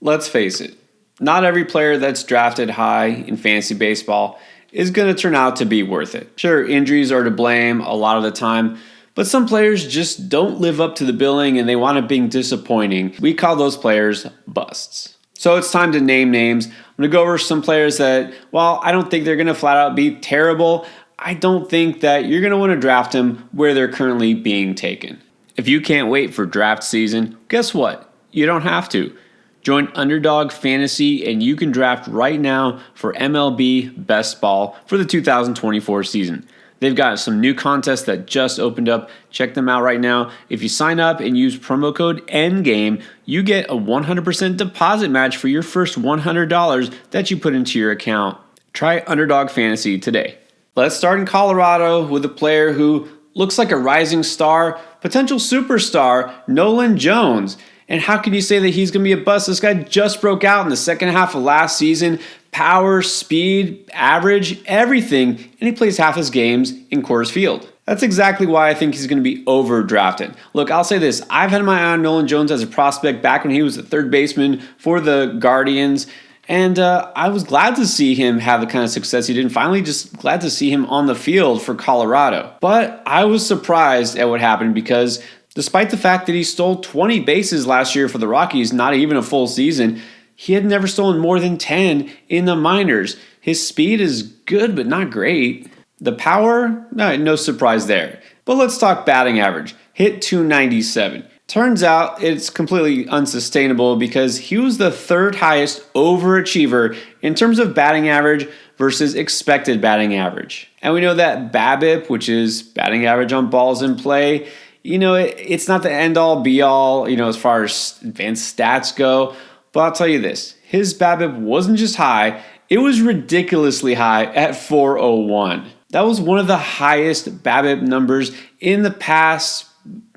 Let's face it, not every player that's drafted high in fantasy baseball is going to turn out to be worth it. Sure, injuries are to blame a lot of the time, but some players just don't live up to the billing and they wind up being disappointing. We call those players busts. So it's time to name names. I'm going to go over some players that, while I don't think they're going to flat out be terrible, I don't think that you're going to want to draft them where they're currently being taken. If you can't wait for draft season, guess what? You don't have to. Join Underdog Fantasy and you can draft right now for MLB Best Ball for the 2024 season. They've got some new contests that just opened up. Check them out right now. If you sign up and use promo code Endgame, you get a 100% deposit match for your first $100 that you put into your account. Try Underdog Fantasy today. Let's start in Colorado with a player who looks like a rising star, potential superstar, Nolan Jones. And how can you say that he's going to be a bust? This guy just broke out in the second half of last season. Power, speed, average, everything. And he plays half his games in Coors Field. That's exactly why I think he's going to be overdrafted. Look, I'll say this. I've had my eye on Nolan Jones as a prospect back when he was the third baseman for the Guardians. And I was glad to see him have the kind of success he did. And finally, just glad to see him on the field for Colorado. But I was surprised at what happened because despite the fact that he stole 20 bases last year for the Rockies, not even a full season, he had never stolen more than 10 in the minors. His speed is good, but not great. The power, no surprise there. But let's talk batting average. Hit .297. Turns out it's completely unsustainable because he was the third highest overachiever in terms of batting average versus expected batting average. And we know that BABIP, which is batting average on balls in play, it's not the end-all, be-all, as far as advanced stats go. But I'll tell you this, his BABIP wasn't just high, it was ridiculously high at 401. That was one of the highest BABIP numbers in the past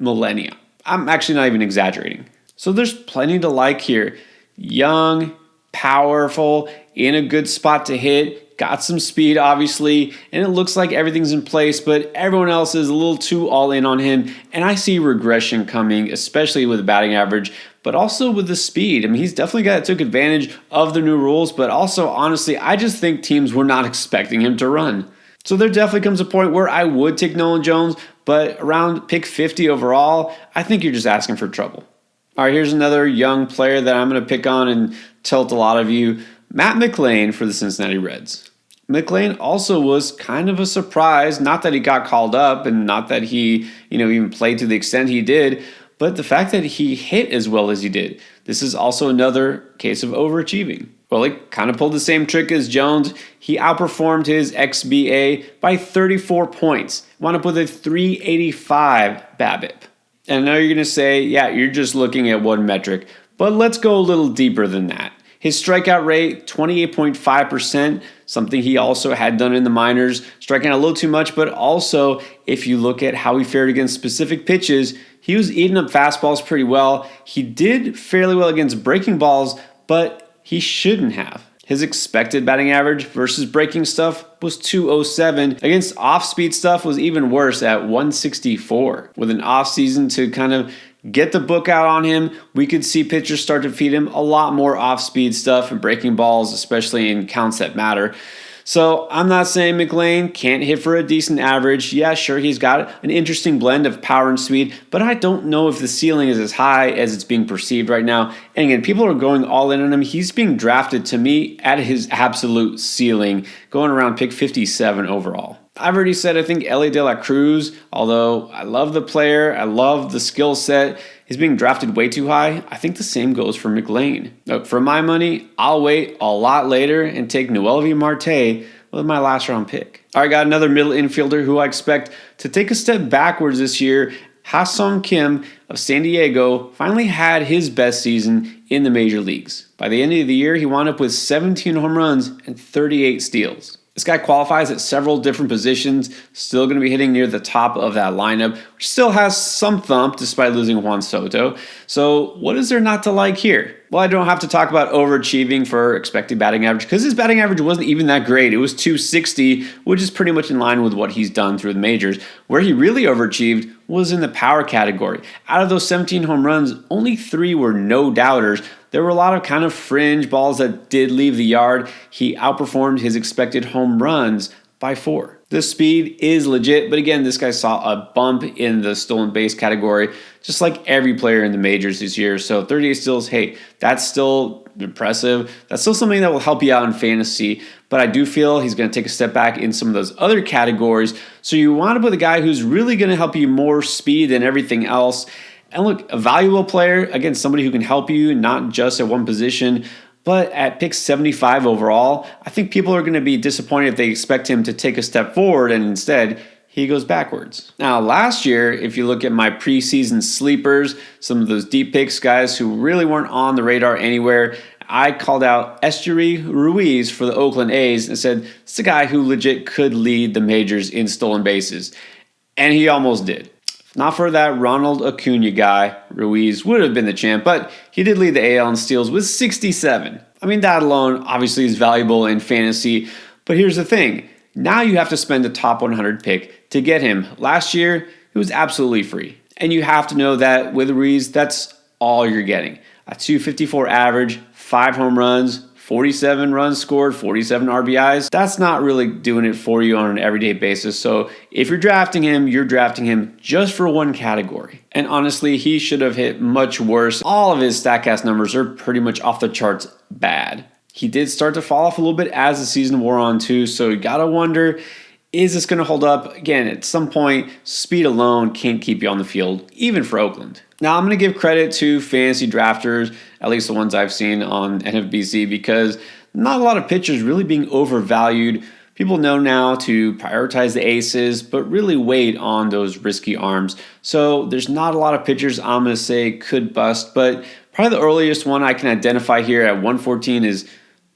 millennia. I'm actually not even exaggerating. So there's plenty to like here. Young, powerful, in a good spot to hit, got some speed obviously, and it looks like everything's in place, but everyone else is a little too all in on him. And I see regression coming, especially with the batting average, but also with the speed. I mean, he's definitely a guy that took advantage of the new rules, but also honestly, I just think teams were not expecting him to run. So there definitely comes a point where I would take Nolan Jones, but around pick 50 overall, I think you're just asking for trouble. All right, here's another young player that I'm going to pick on and tilt a lot of you. Matt McLain for the Cincinnati Reds. McLain also was kind of a surprise, not that he got called up and not that he, even played to the extent he did, but the fact that he hit as well as he did. This is also another case of overachieving. Well, he kind of pulled the same trick as Jones. He outperformed his XBA by 34 points. Wound up with a 385 BABIP. And I know you're going to say, yeah, you're just looking at one metric. But let's go a little deeper than that. His strikeout rate, 28.5%, something he also had done in the minors, striking out a little too much, but also if you look at how he fared against specific pitches, he was eating up fastballs pretty well. He did fairly well against breaking balls, but he shouldn't have. His expected batting average versus breaking stuff was 207. Against off-speed stuff was even worse at 164. With an off-season to kind of get the book out on him, we could see pitchers start to feed him a lot more off-speed stuff and breaking balls, especially in counts that matter. So I'm not saying McLain can't hit for a decent average. Yeah, sure, he's got an interesting blend of power and speed, but I don't know if the ceiling is as high as it's being perceived right now. And again, people are going all in on him. He's being drafted, to me, at his absolute ceiling, going around pick 57 overall. I've already said I think Ellie De La Cruz, although I love the player, I love the skill set, he's being drafted way too high. I think the same goes for McLain. Look, for my money, I'll wait a lot later and take Noelvi Marte with my last round pick. All right, got another middle infielder who I expect to take a step backwards this year. Ha-Seong Kim of San Diego finally had his best season in the major leagues. By the end of the year, he wound up with 17 home runs and 38 steals. This guy qualifies at several different positions, still going to be hitting near the top of that lineup, which still has some thump despite losing Juan Soto. So what is there not to like here? Well, I don't have to talk about overachieving for expected batting average because his batting average wasn't even that great. It was 260, which is pretty much in line with what he's done through the majors. Where he really overachieved was in the power category. Out of those 17 home runs, only 3 were no-doubters. there were a lot of kind of fringe balls that did leave the yard. He outperformed his expected home runs by 4. The speed is legit, but again, this guy saw a bump in the stolen base category, just like every player in the majors this year. So 38 steals, hey, that's still impressive. That's still something that will help you out in fantasy, but I do feel he's going to take a step back in some of those other categories. So you want to put a guy who's really going to help you more speed than everything else. And look, a valuable player, again, somebody who can help you, not just at one position, but at pick 75 overall, I think people are going to be disappointed if they expect him to take a step forward and instead he goes backwards. Now, last year, if you look at my preseason sleepers, some of those deep picks, guys who really weren't on the radar anywhere, I called out Esteury Ruiz for the Oakland A's and said, it's a guy who legit could lead the majors in stolen bases. And he almost did. Not for that Ronald Acuna guy, Ruiz would have been the champ, but he did lead the AL in steals with 67. I mean, that alone obviously is valuable in fantasy, but here's the thing. Now you have to spend a top 100 pick to get him. Last year, it was absolutely free. And you have to know that with Ruiz, that's all you're getting. A 254 average, 5 home runs, 47 runs scored, 47 RBIs. That's not really doing it for you on an everyday basis. So if you're drafting him, you're drafting him just for one category. And honestly, he should have hit much worse. All of his StatCast numbers are pretty much off the charts bad. He did start to fall off a little bit as the season wore on too. So you gotta wonder, is this going to hold up? Again, at some point, speed alone can't keep you on the field, even for Oakland. Now, I'm going to give credit to fantasy drafters, at least the ones I've seen on NFBC, because not a lot of pitchers really being overvalued. People know now to prioritize the aces, but really wait on those risky arms. So there's not a lot of pitchers I'm going to say could bust, but probably the earliest one I can identify here at 114 is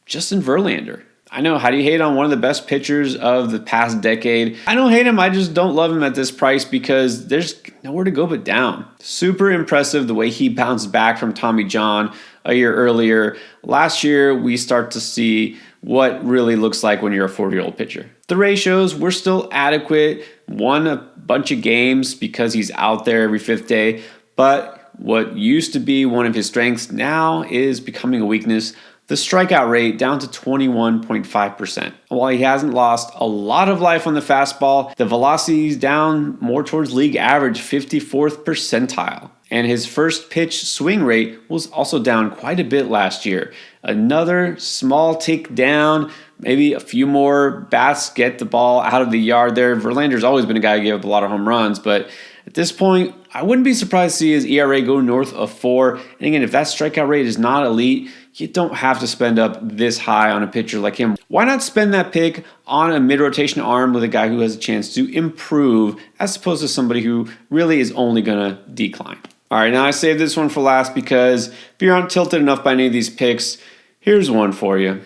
Justin Verlander. I know, how do you hate on one of the best pitchers of the past decade? I don't hate him, I just don't love him at this price because there's nowhere to go but down. Super impressive the way he bounced back from Tommy John a year earlier. Last year, we start to see what really looks like when you're a 40-year-old pitcher. The ratios were still adequate, won a bunch of games because he's out there every 5th day, but what used to be one of his strengths now is becoming a weakness. The strikeout rate down to 21.5%. While he hasn't lost a lot of life on the fastball, the velocity is down more towards league average 54th percentile. And his first pitch swing rate was also down quite a bit last year. Another small tick down, maybe a few more bats get the ball out of the yard there. Verlander's always been a guy who gave up a lot of home runs, but at this point, I wouldn't be surprised to see his ERA go north of 4. And again, if that strikeout rate is not elite, you don't have to spend up this high on a pitcher like him. Why not spend that pick on a mid-rotation arm with a guy who has a chance to improve as opposed to somebody who really is only going to decline? All right, now I saved this one for last because if you aren't tilted enough by any of these picks, here's one for you.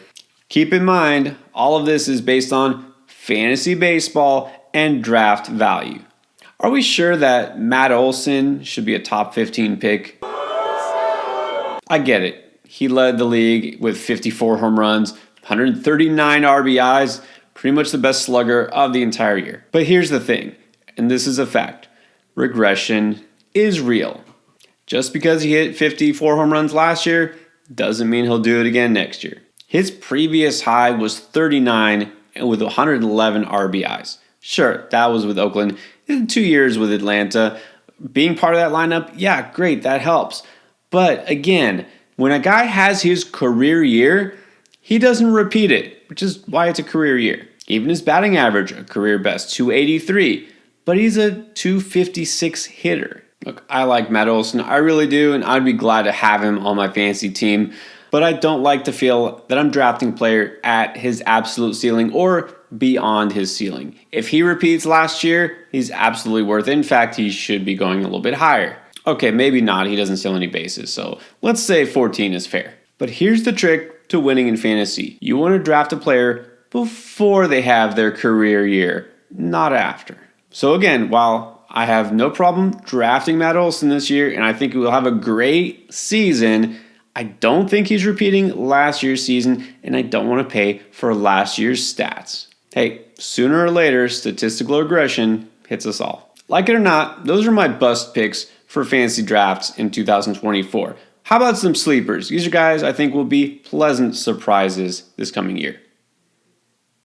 Keep in mind, all of this is based on fantasy baseball and draft value. Are we sure that Matt Olson should be a top 15 pick? I get it. He led the league with 54 home runs, 139 RBIs, pretty much the best slugger of the entire year. But here's the thing, and this is a fact. Regression is real. Just because he hit 54 home runs last year doesn't mean he'll do it again next year. His previous high was 39 and with 111 RBIs. Sure, that was with Oakland. In 2 years with Atlanta. Being part of that lineup, yeah, great, that helps. But again, when a guy has his career year, he doesn't repeat it, which is why it's a career year. Even his batting average, a career best, 283, but he's a 256 hitter. Look, I like Matt Olson, I really do, and I'd be glad to have him on my fantasy team, but I don't like to feel that I'm drafting a player at his absolute ceiling or beyond his ceiling. If he repeats last year, he's absolutely worth it. In fact, he should be going a little bit higher. Okay, maybe not. He doesn't steal any bases, so let's say 14 is fair. But here's the trick to winning in fantasy. You want to draft a player before they have their career year, not after. So again, while I have no problem drafting Matt Olson this year, and I think he will have a great season, I don't think he's repeating last year's season, and I don't want to pay for last year's stats. Hey, sooner or later, statistical regression hits us all. Like it or not, those are my bust picks for fantasy drafts in 2024. How about some sleepers? These are guys I think will be pleasant surprises this coming year.